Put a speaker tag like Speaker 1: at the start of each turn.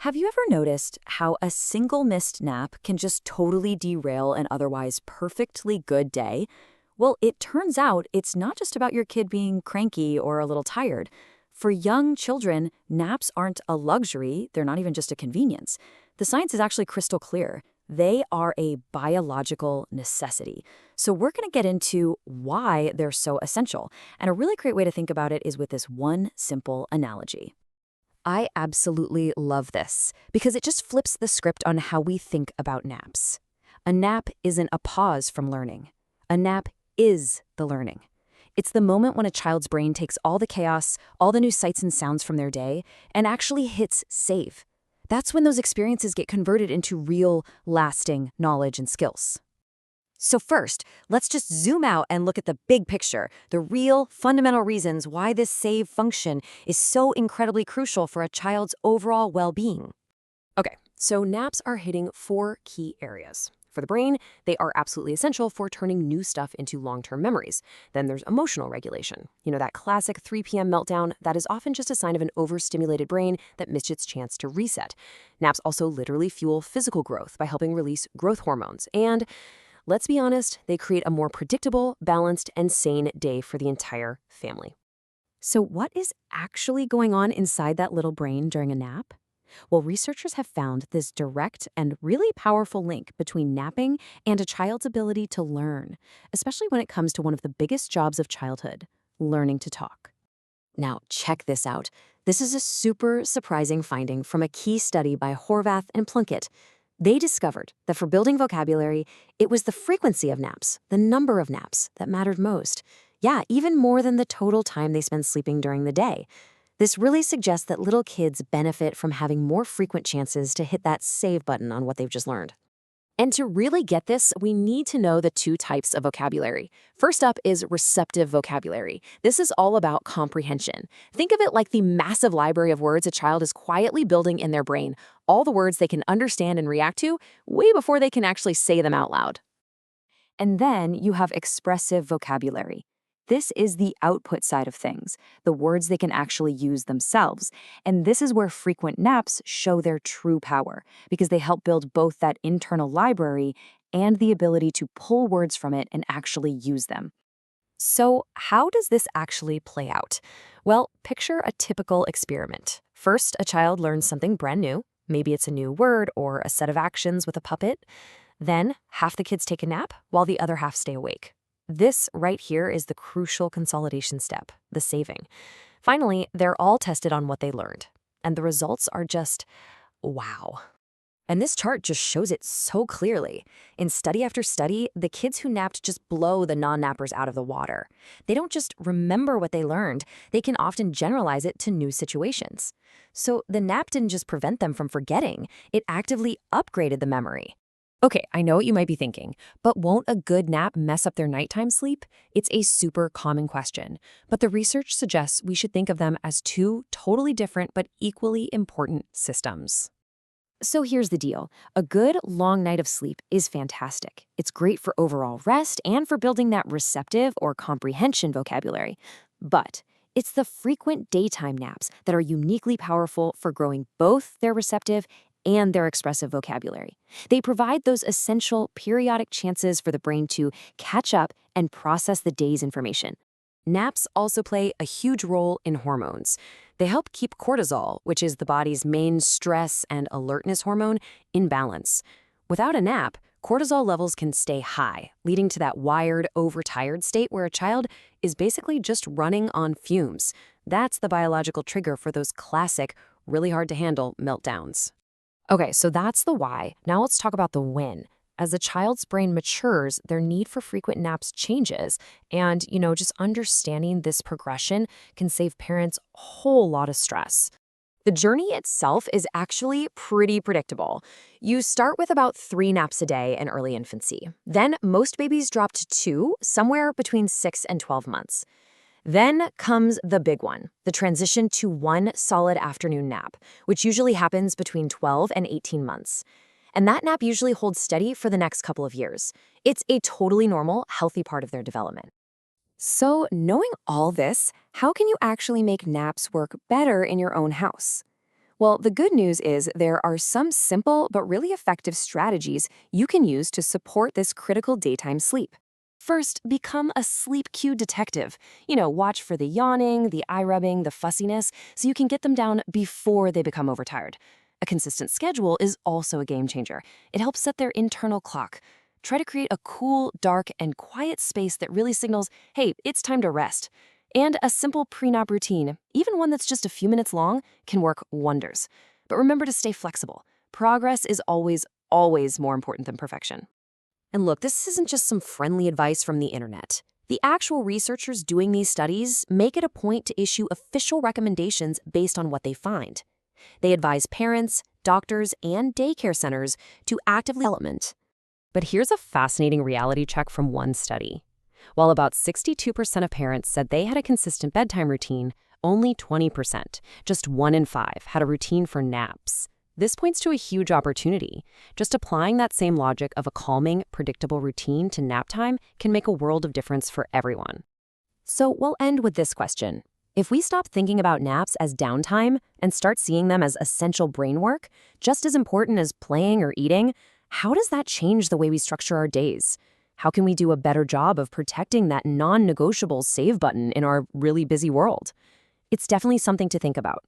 Speaker 1: Have you ever noticed how a single missed nap can just totally derail an otherwise perfectly good day? Well, it turns out it's not just about your kid being cranky or a little tired. For young children, naps aren't a luxury, they're not even just a convenience. The science is actually crystal clear. They are a biological necessity. So we're going to get into why they're so essential. And a really great way to think about it is with this one simple analogy. I absolutely love this because it just flips the script on how we think about naps. A nap isn't a pause from learning. A nap is the learning. It's the moment when a child's brain takes all the chaos, all the new sights and sounds from their day, and actually hits save. That's when those experiences get converted into real, lasting knowledge and skills. So first, let's just zoom out and look at the big picture, the real, fundamental reasons why this save function is so incredibly crucial for a child's overall well-being. Okay, so naps are hitting 4 key areas. For the brain, they are absolutely essential for turning new stuff into long-term memories. Then there's emotional regulation. You know, that classic 3 p.m. meltdown that is often just a sign of an overstimulated brain that missed its chance to reset. Naps also literally fuel physical growth by helping release growth hormones. And let's be honest, they create a more predictable, balanced, and sane day for the entire family. So what is actually going on inside that little brain during a nap? Well, researchers have found this direct and really powerful link between napping and a child's ability to learn, especially when it comes to one of the biggest jobs of childhood, learning to talk. Now, check this out. This is a super surprising finding from a key study by Horvath and Plunkett. They discovered that for building vocabulary, it was the frequency of naps, the number of naps, that mattered most. Yeah, even more than the total time they spend sleeping during the day. This really suggests that little kids benefit from having more frequent chances to hit that save button on what they've just learned. And to really get this, we need to know the 2 types of vocabulary. First up is receptive vocabulary. This is all about comprehension. Think of it like the massive library of words a child is quietly building in their brain, all the words they can understand and react to way before they can actually say them out loud. And then you have expressive vocabulary. This is the output side of things, the words they can actually use themselves. And this is where frequent naps show their true power, because they help build both that internal library and the ability to pull words from it and actually use them. So how does this actually play out? Well, picture a typical experiment. First, a child learns something brand new. Maybe it's a new word or a set of actions with a puppet. Then half the kids take a nap while the other half stay awake. This right here is the crucial consolidation step, the saving. Finally, they're all tested on what they learned. And the results are just, wow. And this chart just shows it so clearly. In study after study, the kids who napped just blow the non-nappers out of the water. They don't just remember what they learned, they can often generalize it to new situations. So the nap didn't just prevent them from forgetting, it actively upgraded the memory. Okay, I know what you might be thinking, but won't a good nap mess up their nighttime sleep? It's a super common question, but the research suggests we should think of them as 2 totally different but equally important systems. So here's the deal. A good, long night of sleep is fantastic. It's great for overall rest and for building that receptive or comprehension vocabulary. But it's the frequent daytime naps that are uniquely powerful for growing both their receptive and their expressive vocabulary. They provide those essential periodic chances for the brain to catch up and process the day's information. Naps also play a huge role in hormones. They help keep cortisol, which is the body's main stress and alertness hormone, in balance. Without a nap, cortisol levels can stay high, leading to that wired, overtired state where a child is basically just running on fumes. That's the biological trigger for those classic, really hard to handle meltdowns. Okay, so that's the why. Now let's talk about the when. As the child's brain matures, their need for frequent naps changes. And, just understanding this progression can save parents a whole lot of stress. The journey itself is actually pretty predictable. You start with about 3 naps a day in early infancy. Then most babies drop to 2, somewhere between 6 and 12 months. Then comes the big one, the transition to 1 solid afternoon nap, which usually happens between 12 and 18 months. And that nap usually holds steady for the next couple of years. It's a totally normal, healthy part of their development. So, knowing all this, how can you actually make naps work better in your own house?
Speaker 2: Well, the good news is there are some simple but really effective strategies you can use to support this critical daytime sleep. First, become a sleep cue detective. Watch for the yawning, the eye rubbing, the fussiness, so you can get them down before they become overtired. A consistent schedule is also a game changer. It helps set their internal clock. Try to create a cool, dark, and quiet space that really signals, hey, it's time to rest. And a simple pre-nap routine, even one that's just a few minutes long, can work wonders. But remember to stay flexible. Progress is always, always more important than perfection.
Speaker 1: And look, this isn't just some friendly advice from the internet. The actual researchers doing these studies make it a point to issue official recommendations based on what they find. They advise parents, doctors, and daycare centers to actively development. But here's a fascinating reality check from one study. While about 62% of parents said they had a consistent bedtime routine, only 20%, just 1 in 5, had a routine for naps. This points to a huge opportunity. Just applying that same logic of a calming, predictable routine to nap time can make a world of difference for everyone. So we'll end with this question. If we stop thinking about naps as downtime and start seeing them as essential brain work, just as important as playing or eating, how does that change the way we structure our days? How can we do a better job of protecting that non-negotiable save button in our really busy world? It's definitely something to think about.